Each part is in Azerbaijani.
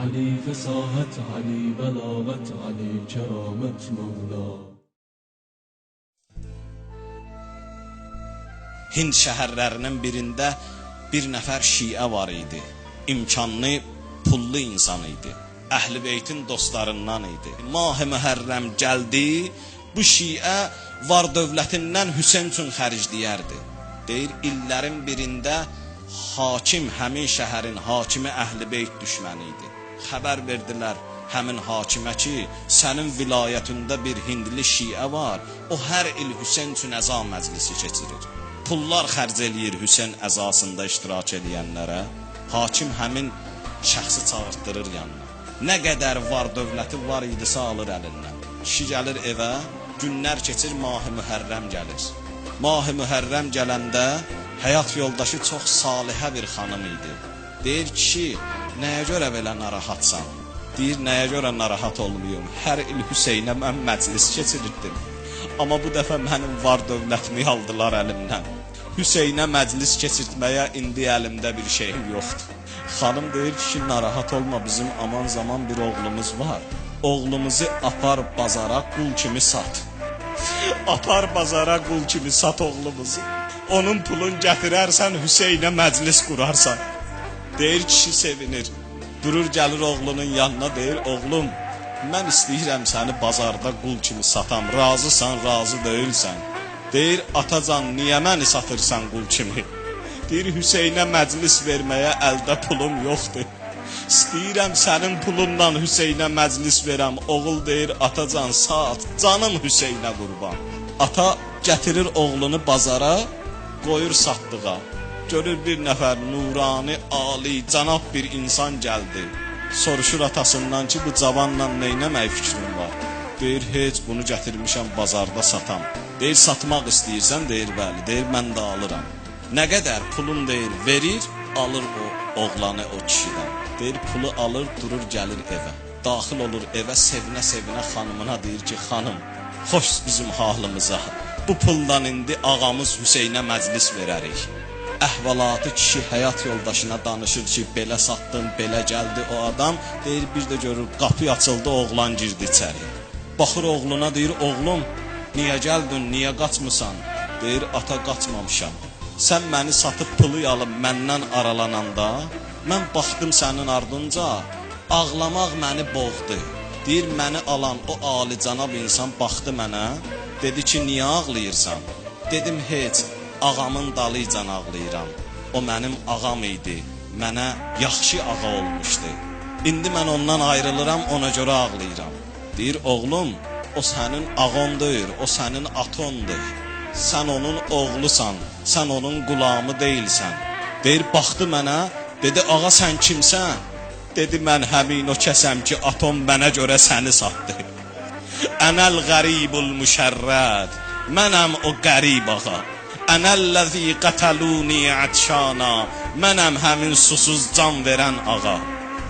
علی فصاحت علی بلاغت علی کرامت مولا. Hind şəhərlərinin birində bir nəfər şiə var idi. İmkanlı, pullu insan idi. Əhl-i Beytin dostlarından idi. Mah-ı Mühərrəm gəldi, bu şiə var dövlətindən Hüseyn üçün xərcləyərdi. Deyir, illərin birində hakim, həmin şəhərin hakimi Əhl-i Beyt düşməni idi. Xəbər verdilər həmin hakimə ki, sənin vilayətində bir hindli şiə var, o hər il Hüseyn üçün əza məclisi keçirir. Pullar xərc eləyir Hüseyn əzasında iştirak edənlərə. Hakim həmin şəxsi çağırtdırır yanına. Nə qədər var dövləti var idisə alır əlindən. Kişi gəlir evə, günlər keçir, Mah-ı Mühərrəm gəlir. Mah-ı Mühərrəm gələndə həyat yoldaşı çox salihə bir xanım idi. Deyir, kişi, nəyə görə belə narahatsan? Deyir, nəyə görə narahat olmayım? Hər il Hüseynə mən məclis keçirirdim. Amma bu dəfə mənim var dövlətimi aldılar əlimdən. Hüseynə məclis keçirtməyə indi əlimdə bir şeyim yoxdur. Xanım deyir ki, narahat olma, bizim aman zaman bir oğlumuz var. Oğlumuzu apar bazara qul kimi sat. Apar bazara qul kimi sat oğlumuzu. Onun pulun gətirərsən, Hüseynə məclis qurarsan. Deyir, kişi sevinir. Durur gəlir oğlunun yanına, deyir, oğlum, mən istəyirəm səni bazarda qul kimi satam. Razısan, razı deyilsən. Deyir, atacan, niyə məni satırsan qul kimi? Deyir, Hüseynə məclis verməyə əldə pulum yoxdur. İstəyirəm sənin pulunla Hüseynə məclis verəm. Oğul deyir, atacan, sat, canım Hüseynə qurban. Ata gətirir oğlunu bazara, qoyur satdığa. Görür bir nəfər nurani, ali, cənab bir insan gəldi. Soruşur atasından ki, bu cavanla neynəmək fikrin var? Deyir, heç bunu gətirmişəm bazarda satam. Deyir, satmaq istəyirsən? Deyir, bəli. Deyir, mən də alıram. Nə qədər pulun deyir, verir, alır o oğlanı o kişidən. Deyir, pulu alır, durur, gəlir evə. Daxil olur evə, sevinə-sevinə xanımına deyir ki, xanım, xoş bizim halımıza. Bu puldan indi ağamız Hüseynə məclis verərik. Əhvalatı kişi həyat yoldaşına danışır ki, belə satdım, belə gəldi o adam. Deyir, bir də görür, qapı açıldı, oğlan girdi içəri. Baxır oğluna, deyir, oğlum, niyə gəldin, niyə qaçmısan? Deyir, ata qaçmamışam. Sən məni satıb pulu alıb məndən aralananda, mən baxdım sənin ardınca, ağlamaq məni boğdu. Deyir, məni alan o alicənab insan baxdı mənə, dedi ki, niyə ağlayırsan? Dedim, heç, ağamın dalıcan ağlayıram. O mənim ağam idi, mənə yaxşı ağa olmuşdu. İndi mən ondan ayrılıram, ona görə ağlayıram. Deyir, oğlum, o sənin ağon deyir, o sənin atondur. Sən onun oğlusan, sən onun qulamı deyilsən. Deyir, baxdı mənə, dedi, ağa sən kimsən? Dedi, mən həmin o kəsəm ki, atom mənə görə səni satdı. Ənəl qəribul müşərrəd, mənəm o qərib ağa. Ənəlləzi qətəluni ətşana, mənəm həmin susuz can verən ağa.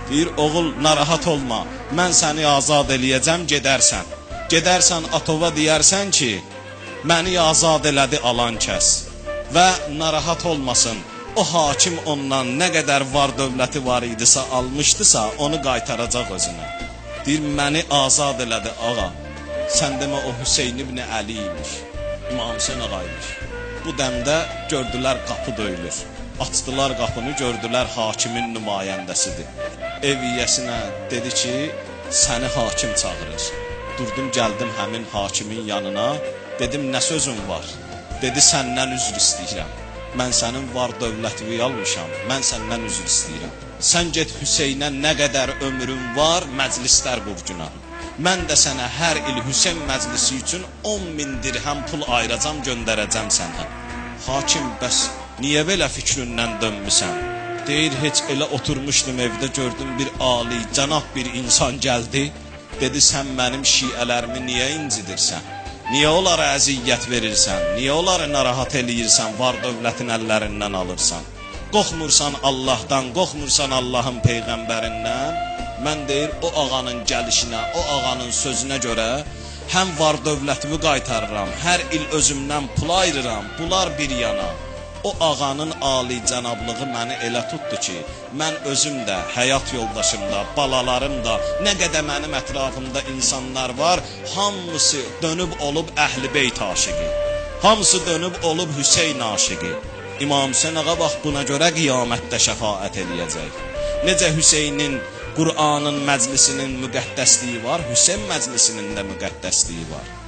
Deyir, oğul, narahat olma, mən səni azad eləyəcəm, gedərsən. Gedərsən atova deyərsən ki, məni azad elədi alan kəs. Və narahat olmasın, o hakim ondan nə qədər var dövləti var idisə, almışdısa, onu qaytaracaq özünə. Deyir, məni azad elədi ağa. Sən demə o Hüseyn ibn Əli imiş, İmam Hüseyn ağaymış. Bu dəmdə gördülər qapı döyülür. Açdılar qapını, gördülər hakimin nümayəndəsidir. Ev yiyəsinə dedi ki, səni hakim çağırır. Durdum, gəldim həmin hakimin yanına. Dedim, nə sözün var? Dedi, səndən üzr istəyirəm. Mən sənin var dövlətini almışam, mən səndən üzr istəyirəm. Sən get Hüseynə nə qədər ömrün var, məclislər qurcuna. Mən də sənə hər il Hüseyn məclisi üçün 10.000 dirhəm pul ayıracam, göndərəcəm sənə. Hakim, bəs niyə belə fikrindən dönmüsən? Deyir, heç elə oturmuşdum evdə, gördüm bir ali, cənab bir insan gəldi. Dedi, sən mənim şiələrimi niyə incidirsən? Niyə onlara əziyyət verirsən? Niyə onları narahat eləyirsən, var dövlətin əllərindən alırsan? Qorxmursan Allahdan, qorxmursan Allahın Peyğəmbərindən? Mən deyir, o ağanın gəlişinə, o ağanın sözünə görə həm var dövlətimi qaytarıram, hər il özümdən pul ayırıram, bunlar bir yana. O ağanın ali cənablığı məni elə tutdu ki, mən özüm də, həyat yoldaşım da, balalarım da, nə qədər mənim ətrafımda insanlar var, hamısı dönüb olub Əhl-i Beyt aşiqi. Hamısı dönüb olub Hüseyn aşiqi. İmam Hüseyn ağa bax buna görə qiyamətdə şəfaət eləyəcək. Necə Hüseynin Qur'anın məclisinin müqəddəsliyi var, Hüseyn məclisinin də müqəddəsliyi var.